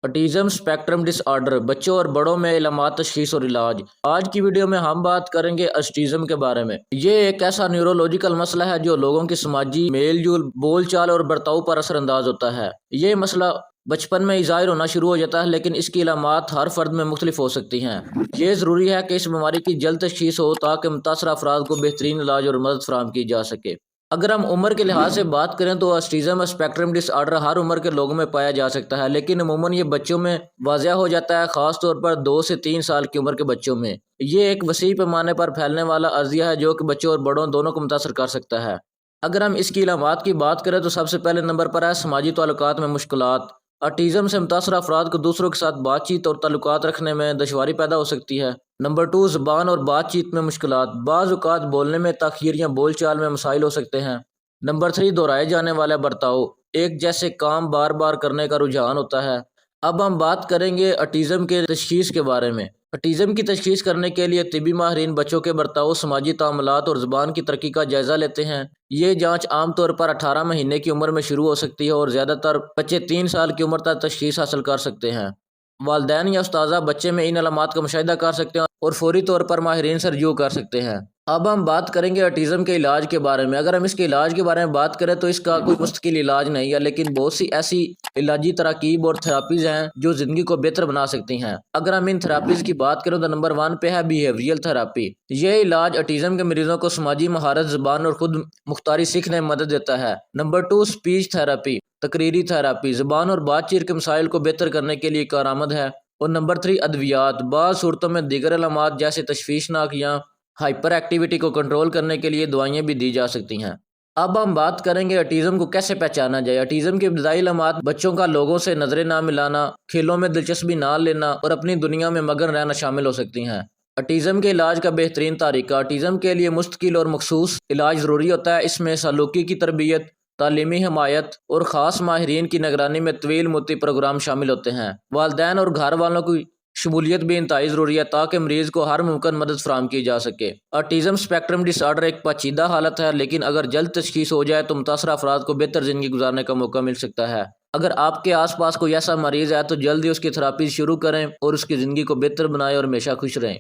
Autism spectrum disorder बच्चों और बड़ों में इलामात, तशखीस और इलाज। आज की वीडियो में हम बात करेंगे ऑटिज्म के बारे में। ये एक ऐसा न्यूरोलॉजिकल मसला है जो लोगों की समाजी मेल जोल, बोल चाल और बर्ताव पर असरअंदाज होता है। ये मसला बचपन में ही ज़ाहिर होना शुरू हो जाता है, लेकिन इसकी इलामात हर फर्द में मुख्तलिफ हो सकती हैं। ये ज़रूरी है कि इस बीमारी की जल्द तशखीस हो ताकि मुतासर अफराद को बेहतरीन इलाज और मदद फराहम की जा सके। अगर हम उम्र के लिहाज से बात करें तो ऑटिज्म स्पेक्ट्रम डिसऑर्डर हर उम्र के लोगों में पाया जा सकता है, लेकिन अमूमन ये बच्चों में वाज़ह हो जाता है, ख़ास तौर पर 2 से 3 साल की उम्र के बच्चों में। ये एक वसी पैमाने पर फैलने वाला अर्जिया है जो कि बच्चों और बड़ों दोनों को मुतासर कर सकता है। अगर हम इसकी इलामात की बात करें तो सबसे पहले नंबर पर है समाजी ताल्लुकात में मुश्किलात। ऑटिज्म से मुतासर अफराद को दूसरों के साथ बातचीत और ताल्लुकात रखने में दुश्वारी पैदा हो सकती है। नंबर 2, ज़ुबान और बातचीत में मुश्किलात। बाज़ औक़ात बोलने में ताख़ीर या बोल चाल में मसाइल हो सकते हैं। नंबर 3, दोहराए जाने वाला बर्ताव। एक जैसे काम बार बार करने का रुझान होता है। अब हम बात करेंगे ऑटिज्म के तशख़ीस के बारे में। ऑटिज्म की तशख़ीस करने के लिए तिब्बी माहिरीन बच्चों के बर्ताव, समाजी ताअम्मुलात और ज़ुबान की तरक्की का जायज़ा लेते हैं। ये जांच आमतौर पर 18 महीने की उम्र में शुरू हो सकती है और ज़्यादातर बच्चे 3 साल की उम्र तक तशख़ीस हासिल कर सकते हैं। वालिदैन या उस्ताज़ा बच्चे में इन अलामात का मुशाहिदा कर सकते हैं और फौरी तौर पर माहिरीन से रजू कर सकते हैं। अब हम बात करेंगे ऑटिज्म के इलाज के बारे में। अगर हम इसके इलाज के बारे में बात करें तो इसका कोई मुस्तकिल इलाज नहीं है, लेकिन बहुत सी ऐसी इलाजी तराकीब और थेरापीज़ हैं जो ज़िंदगी को बेहतर बना सकती हैं। अगर हम इन थेरापीज़ की बात करें तो नंबर 1 पे है बिहेवियरल थेरापी। ये इलाज ऑटिज्म के मरीजों को समाजी महारत, ज़ुबान और खुद मुख्तारी सीखने में मदद देता है। नंबर 2, स्पीच थेरापी, तकरीरी थेरापी, ज़ुबान और बातचीत के मसाइल को बेहतर करने के लिए कारआमद है। और नंबर 3, अद्वियात। बाज़ सूरतों में दीगर अलामात जैसे तशवीशनाक या हाइपर एक्टिविटी को कंट्रोल करने के लिए दवाइयाँ भी दी जा सकती हैं। अब हम बात करेंगे ऑटिज्म को कैसे पहचाना जाए। ऑटिज्म की इब्तदाई अलामात बच्चों का लोगों से नजरें ना मिलाना, खेलों में दिलचस्पी ना लेना और अपनी दुनिया में मगन रहना शामिल हो सकती हैं। ऑटिज्म के इलाज का बेहतरीन तरीका। ऑटिज्म के लिए मुस्तकिल और मखसूस इलाज ज़रूरी होता है। इसमें सलूकी की तरबियत, तालीमी हमायत और ख़ास माहिरीन की निगरानी में तवील मुद्दती प्रोग्राम शामिल होते हैं। वालिदैन और घर वालों की शमूलियत भी इंतहाई ज़रूरी है ताकि मरीज़ को हर मुमकिन मदद फराहम की जा सके। ऑटिज्म स्पेक्ट्रम डिसऑर्डर एक पेचीदा हालत है, लेकिन अगर जल्द तशख़ीस हो जाए तो मुतासर अफराद को बेहतर ज़िंदगी गुजारने का मौका मिल सकता है। अगर आपके आस पास कोई ऐसा मरीज़ है तो जल्द ही उसकी थेरापी शुरू करें और उसकी ज़िंदगी को बेहतर बनाएं और हमेशा खुश रहें।